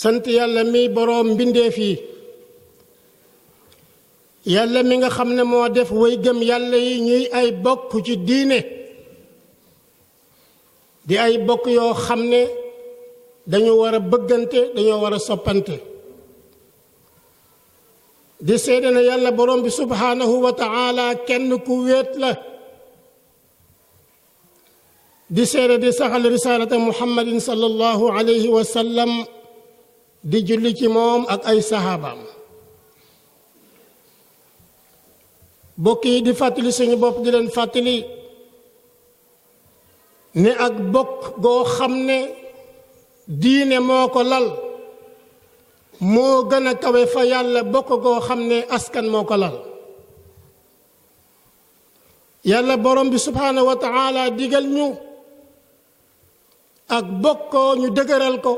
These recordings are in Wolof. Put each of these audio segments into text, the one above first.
sant yàlla mi boroom mbindeef yi, yàlla mi nga xam ne moo def way gëm yàlla yi ñuy ay bokk ci diine, di ay bokk yoo xam ne dañu war a bëggante, dañoo war a soppante. di seede na yàlla boroom bi subhaanahu wa ta'ala kenn ku wéet la. di seede di saxal risaalata muhammadin sallallahu alayhi wa sallam, di julli ci moom ak ay saxaabaam. bokk yi di fàttali suñu bopp di leen fàttali ne ak bokk goo xam ne diine moo ko lal moo gën a kawe fa yàlla bokk goo xam ne askan moo ko lal. yàlla borom bi subhaanahu wa ta'ala digal ñu ak bokkoo ñu dëgëral ko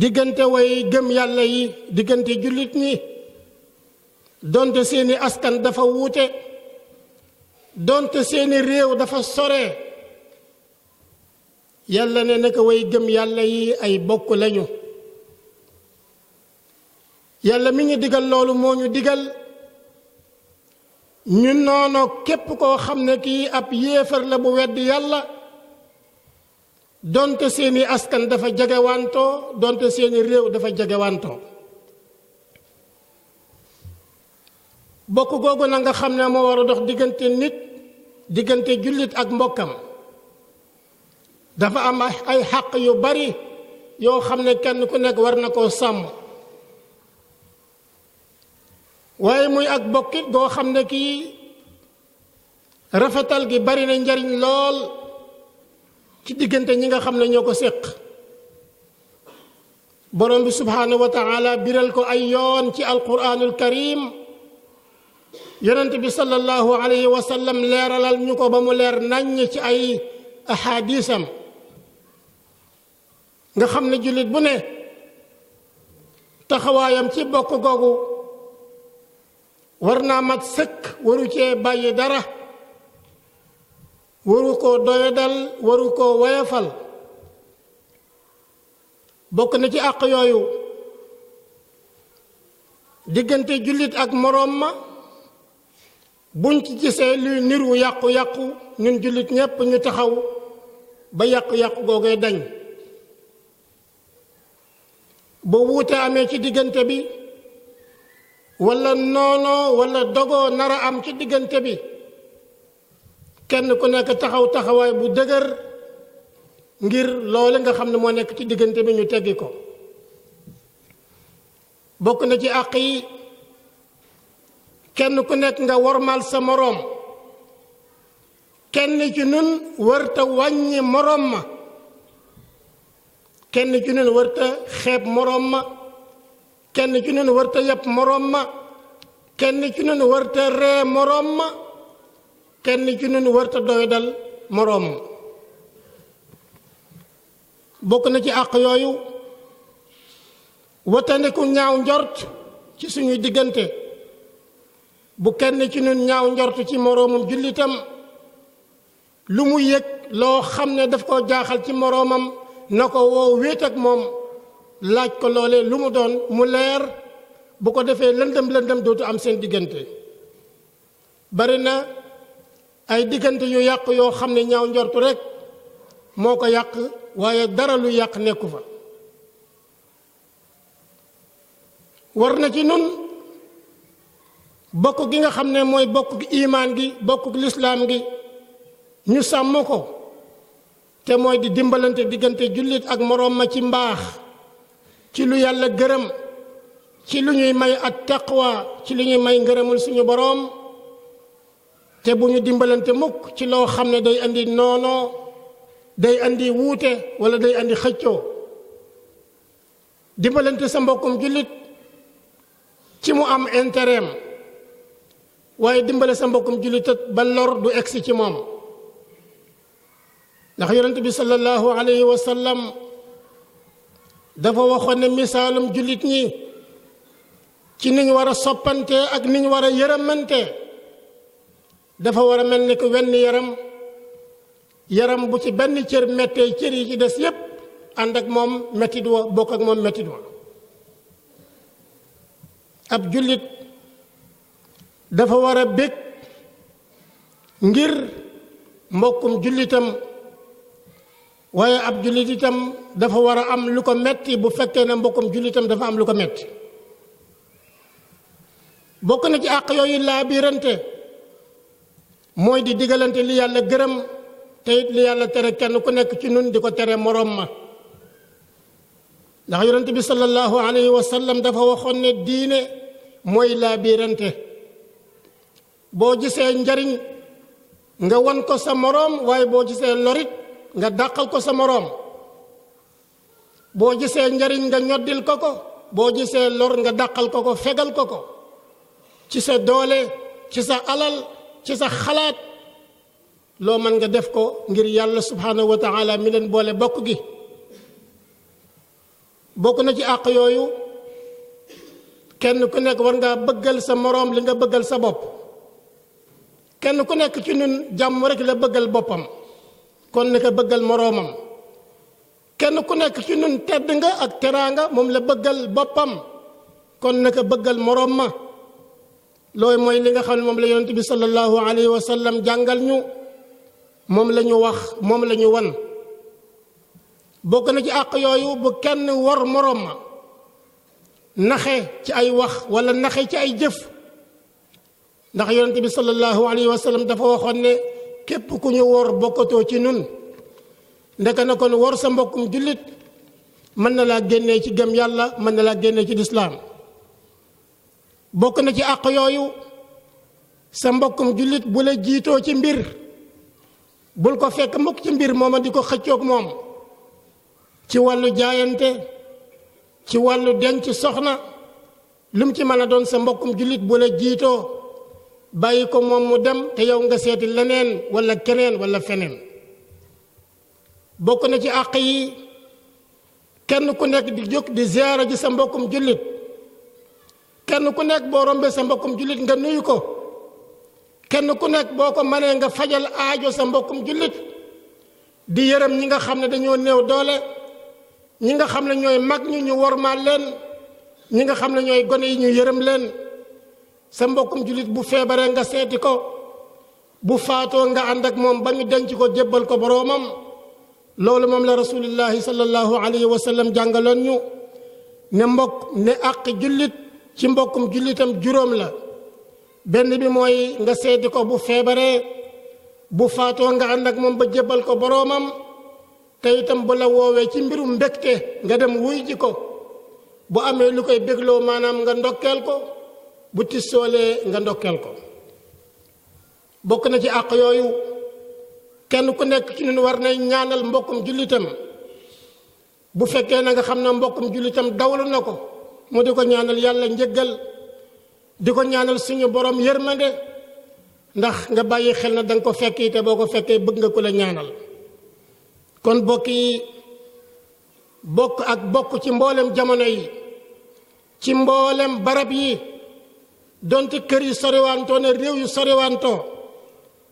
diggante way gëm yàlla yi, diggante jullit ñi, donte seeni askan dafa wuute, donte seeni réew dafa sore. yàlla ne naka way gëm yàlla yi ay bokk lañu. yàlla mi ñu digal loolu moo ñu digal ñu noonu képp koo xam ne kii ab yéefar la bu wedd yàlla, donte seeni askan dafa jegewantoo, donte seeni réew dafa jegewantoo. bokk googu na nga xam ne moo war a dox diggante nit, diggante jullit ak mbokkam, dafa am ay xàq yu bari yoo xam ne kenn ku nekk war na koo sàmm. waaye muy ak bokkit goo xam ne kii rafetal gi bari na njariñ lool ci diggante ñi nga xam ne ñoo ko séq. borom bi subhaanahu wa ta'ala biral ko ay yoon ci alquraanul karim, yonent bi sallallahu alayhi wa sallam leeralal ñu ko ba mu leer naññ ci ay ahadisam, nga xam ne jullit bu ne taxawaayam ci bokk googu war naa mat sëkk, waru cee bàyyi dara, waru koo doyadal, waru koo woyafal. bokk na ci àq yooyu diggante jullit ak moroom ma, buñ ci gisee luy niru yàqu-yàqu, ñun jullit ñépp ñu taxaw ba yàqu-yàqu googee dañ. ba wuute amee ci diggante bi, walla noonoo walla dogoo nara am ci diggante bi, kenn ku nekk taxaw taxawaay bu dëgër ngir loole nga xam ne moo nekk ci diggante bi ñu teggi ko. bokk na ci àq yi kenn ku nekk nga wormal sa moroom. kenn ci nun warta wàññi moroom ma, kenn ci nun warta xeeb moroom ma, kenn ci nun warta yab moroom ma, kenn ci nun warta ree moroom ma, kenn ci nun warta doydal moroom ma. bokk na ci àq yooyu watandiku ñaaw njort ci suñuy diggante. bu kenn ci nun ñaaw njort ci moroomam jullitam, lu mu yëg loo xam ne daf koo jaaxal ci moroomam na ko woo wéet ak moom, laaj ko loole lu mu doon mu leer. bu ko defee lëndëm lëndëm dootu am seen diggante. bari na ay diggante yu yàq yoo xam ne ñaaw njortu rekk moo ko yàq, waaye dara lu yàq nekku fa. war na ci nun bokk gi nga xam ne mooy bokk imaan gi, bokk lislaam gi, ñu sàmm ko, te mooy di dimbalante diggante jullit ak moroom ma ci mbaax, ci lu yàlla gërëm, ci lu ñuy may at taqwa, ci lu ñuy may ngërëmul suñu boroom. te bu ñu dimbalante mukk ci loo xam ne day andi noonoo, day andi wuute, walla day andi xëccoo. dimbalante sa mbokkum jullit ci mu am intérêt am, waaye dimbale sa mbokkum jullit ba lor du egsi ci moom. ndax yonent bi sallallahu alayhi wa sallam dafa waxoon ne misaalum jullit ñi ci niñ war a soppante ak niñ war a yërëmante dafa war a mel ni ko wenn yaram bu ci benn cër mettee cër yi ci des yépp ànd ak moom mettit wa bokk ak moom mettit wa ab jullit dafa war a bég ngir mbokkum jullitam waaye ab jullit itam dafa war a am lu ko metti bu fekkee ne mbokkum jullitam dafa am lu ko metti bokk na ci àq yooyu laa biirante mooy di digalante li yàlla gërëm te it li yàlla tere kenn ku nekk ci nun di ko tere moroom ma ndax yonent bi sallallahu alayhi wa sallam dafa waxoon ne diine mooy laa biirante boo gisee njariñ nga wan ko sa moroom waaye boo gisee lorit nga dàqal ko sa moroom boo gisee njariñ nga ñoddil ko ko boo gisee lor nga dàqal ko ko fegal ko ko ci sa doole ci sa alal ci sa xalaat loo mën nga def ko ngir yàlla subhanahu wa taala mi leen boole bokk gi bokk na ci àq yooyu kenn ku nekk war ngaa bëggal sa moroom li nga bëggal sa bopp kenn ku nekk ci ñun jàmm rek la bëggal boppam kon naka bëggal moroomam kenn ku nekk ci ñun tedd nga ak teraanga moom la bëggal boppam kon naka bëggal moroom ma loolu mooy li nga xam ne moom la yonent bi sallallahu alayhi wa sallam jàngal ñu moom la ñu wax moom la ñu wan bokk na ci àq yooyu bu kenn war moroom ma naxe ci ay wax wala naxe ci ay jëf ndax yonent bi sallallahu alayhi wa sallam dafa waxoon ne képp ku ñu wor bokkatoo ci nun ndeka na kon wor sa mbokkum jullit mën na laa génnee ci gëm yàlla mën na laa génnee ci lislaam bokk na ci àq yooyu sa mbokkum jullit bu la jiitoo ci mbir bul ko fekk mukk ci mbir mooma di ko xëccoog moom ci wàllu jaayante ci wàllu denc soxna lu mu ci mën a doon sa mbokkum jullit bu la jiitoo bàyyi ko moom mu dem te yow nga seeti leneen wala keneen wala feneen bokk na ci àq yi kenn ku nekk di jóg di ziyaara ji sa mbokkum jullit kenn ku nekk boo rombee sa mbokkum jullit nga nuyu ko kenn ku nekk boo ko mënee nga fajal aajo sa mbokkum jullit di yërëm ñi nga xam ne dañoo néew doole ñi nga xam ne ñooy mag ñu wormaal leen ñi nga xam ne ñooy gone yi ñu yërëm leen sa mbokkum jullit bu feebaree nga seeti ko bu faatoo nga ànd ak moom ba ñu denc ko jébbal ko boroomam loolu moom la rasulillahi sallallahu alayhi wa sallam jàngaloon ñu ne mbokk ne àq jullit ci mbokkum jullitam juróom la benn bi mooy nga seeti ko bu feebaree bu faatoo nga ànd ak moom ba jébbal ko boroomam te itam bu la woowee ci mbirum mbégte nga dem wuy ji ko bu amee lu koy bégloo maanaam nga ndokkeel ko bu tissoolee nga ndokkeel ko bokk na ci àq yooyu kenn ku nekk ci ñun war nay ñaanal mbokkum jullitam bu fekkee na nga xam ne mbokkum jullitam dawlu na ko mu di ko ñaanal yàlla njëggal di ko ñaanal suñu borom yërmande ndax nga bàyyi xel na danga ko fekki te boo ko fekkee bëgg nga ku la ñaanal kon bokk yi bokk ak bokk ci mboolem jamono yi ci mboolem barab yi donte kër yi soriwantoo ne réew yu soriwantoo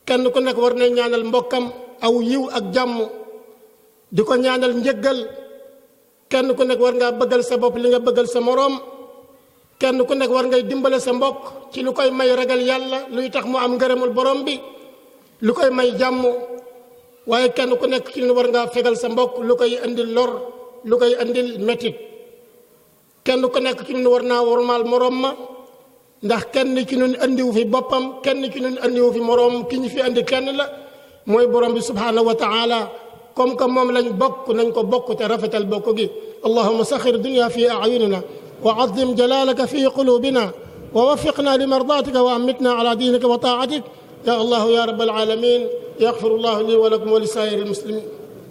kenn ku nekk war na ñaanal mbokkam aw yiw ak jàmm di ko ñaanal njëggal kenn ku nekk war ngaa bëggal sa bopp li nga bëggal sa moroom kenn ku nekk war ngay dimbale sa mbokk ci lu koy may ragal yàlla luy tax mu am ngërëmul borom bi lu koy may jàmm waaye kenn ku nekk ci lu war ngaa fegal sa mbokk lu koy andil lor lu koy andil metit kenn ku nekk ci lu war naa wormaal moroom ma ndax kenn ci ñun andiwu fi boppam kenn ci ñun andiwu fi moroom ki ñu fi andi kenn la mooy borom bi subhanahu wa taala comme que moom lañ bokk nañ ko bokk te rafetal bokk gi allahumma saxir dunya fi a'yunina wa azim jalalaka fi qulubina wa waffiqna li mardatika wa amitna ala dinika wa taatik ya allah ya rabbal alamin yaghfir allah li wa lakum wa li saa'iril muslimin